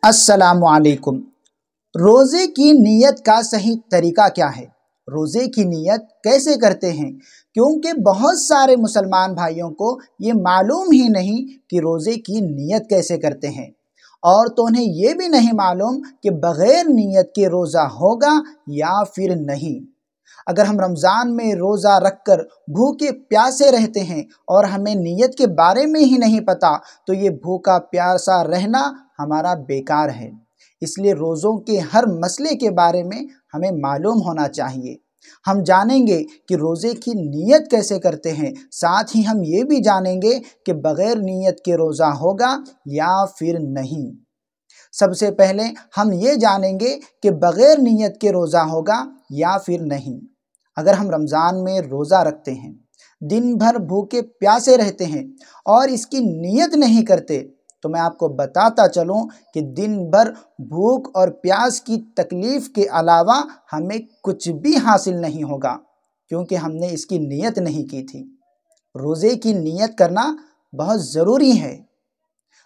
अस्सलाम वालेकुम। रोज़े की नीयत का सही तरीका क्या है? रोज़े की नीयत कैसे करते हैं? क्योंकि बहुत सारे मुसलमान भाइयों को ये मालूम ही नहीं कि रोज़े की नीयत कैसे करते हैं, और तो उन्हें ये भी नहीं मालूम कि बग़ैर नीयत के रोज़ा होगा या फिर नहीं। अगर हम रमज़ान में रोज़ा रख कर भूखे प्यासे रहते हैं और हमें नीयत के बारे में ही नहीं पता, तो ये भूखा प्यासा रहना हमारा बेकार है। इसलिए रोज़ों के हर मसले के बारे में हमें मालूम होना चाहिए। हम जानेंगे कि रोज़े की नीयत कैसे करते हैं, साथ ही हम ये भी जानेंगे कि बग़ैर नीयत के रोज़ा होगा या फिर नहीं। सबसे पहले हम ये जानेंगे कि बग़ैर नीयत के रोज़ा होगा या फिर नहीं। अगर हम रमज़ान में रोज़ा रखते हैं, दिन भर भूखे प्यासे रहते हैं और इसकी नीयत नहीं करते, तो मैं आपको बताता चलूँ कि दिन भर भूख और प्यास की तकलीफ़ के अलावा हमें कुछ भी हासिल नहीं होगा, क्योंकि हमने इसकी नीयत नहीं की थी। रोज़े की नीयत करना बहुत ज़रूरी है।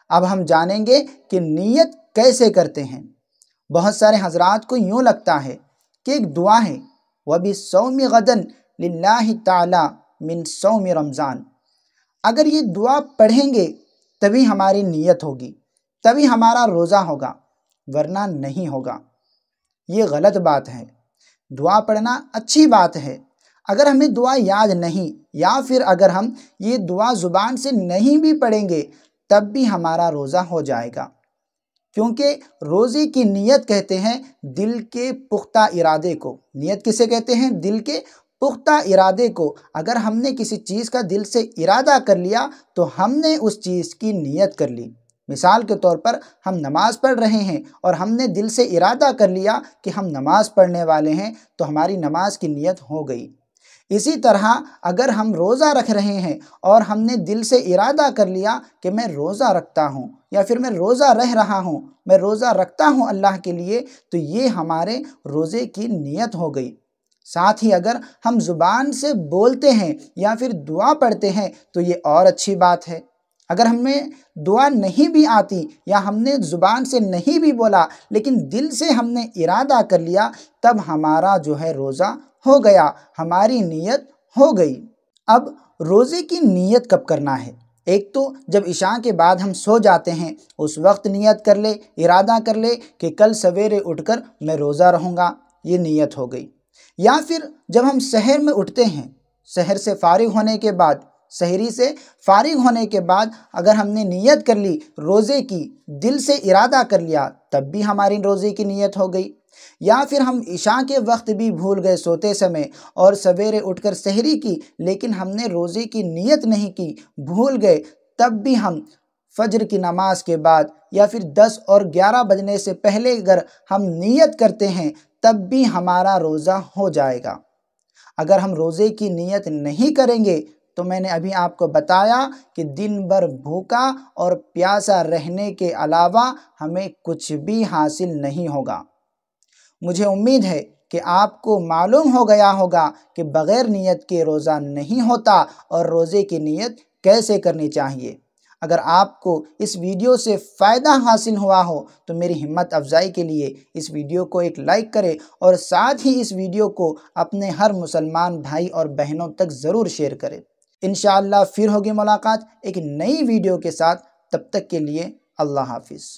अब हम जानेंगे कि नीयत कैसे करते हैं। बहुत सारे हज़रात को यूँ लगता है कि एक दुआ है, वबी सौमी गदन लिल्लाहि ताला मिन सौमी रमज़ान। अगर ये दुआ पढ़ेंगे तभी हमारी नीयत होगी, तभी हमारा रोज़ा होगा, वरना नहीं होगा। ये गलत बात है। दुआ पढ़ना अच्छी बात है। अगर हमें दुआ याद नहीं, या फिर अगर हम ये दुआ ज़ुबान से नहीं भी पढ़ेंगे, तब भी हमारा रोज़ा हो जाएगा, क्योंकि रोज़े की नीयत कहते हैं दिल के पुख्ता इरादे को। नीयत किसे कहते हैं? दिल के पुख्ता इरादे को। अगर हमने किसी चीज़ का दिल से इरादा कर लिया तो हमने उस चीज़ की नीयत कर ली। मिसाल के तौर पर हम नमाज़ पढ़ रहे हैं और हमने दिल से इरादा कर लिया कि हम नमाज़ पढ़ने वाले हैं, तो हमारी नमाज की नीयत हो गई। इसी तरह अगर हम रोज़ा रख रहे हैं और हमने दिल से इरादा कर लिया कि मैं रोज़ा रखता हूँ, या फिर मैं रोज़ा रह रहा हूँ, मैं रोज़ा रखता हूँ अल्लाह के लिए, तो ये हमारे रोज़े की नीयत हो गई। साथ ही अगर हम ज़ुबान से बोलते हैं या फिर दुआ पढ़ते हैं तो ये और अच्छी बात है। अगर हमें दुआ नहीं भी आती या हमने ज़ुबान से नहीं भी बोला, लेकिन दिल से हमने इरादा कर लिया, तब हमारा जो है रोज़ा हो गया, हमारी नीयत हो गई। अब रोज़े की नीयत कब करना है? एक तो जब इशा के बाद हम सो जाते हैं, उस वक्त नीयत कर ले, इरादा कर ले कि कल सवेरे उठकर मैं रोज़ा रहूँगा, ये नीयत हो गई। या फिर जब हम सहर में उठते हैं, सहर से फारिग होने के बाद, सहरी से फारिग होने के बाद अगर हमने नीयत कर ली रोज़े की, दिल से इरादा कर लिया, तब भी हमारी रोज़े की नीयत हो गई। या फिर हम इशा के वक्त भी भूल गए सोते समय और सवेरे उठकर सहरी की, लेकिन हमने रोज़े की नीयत नहीं की, भूल गए, तब भी हम फजर की नमाज के बाद या फिर 10 और 11 बजने से पहले अगर हम नीयत करते हैं, तब भी हमारा रोज़ा हो जाएगा। अगर हम रोज़े की नीयत नहीं करेंगे तो मैंने अभी आपको बताया कि दिन भर भूखा और प्यासा रहने के अलावा हमें कुछ भी हासिल नहीं होगा। मुझे उम्मीद है कि आपको मालूम हो गया होगा कि बग़ैर नीयत के रोज़ा नहीं होता और रोज़े की नीयत कैसे करनी चाहिए। अगर आपको इस वीडियो से फ़ायदा हासिल हुआ हो तो मेरी हिम्मत अफजाई के लिए इस वीडियो को एक लाइक करें, और साथ ही इस वीडियो को अपने हर मुसलमान भाई और बहनों तक ज़रूर शेयर करें। इंशाअल्लाह फिर होगी मुलाकात एक नई वीडियो के साथ। तब तक के लिए अल्लाह हाफिज़।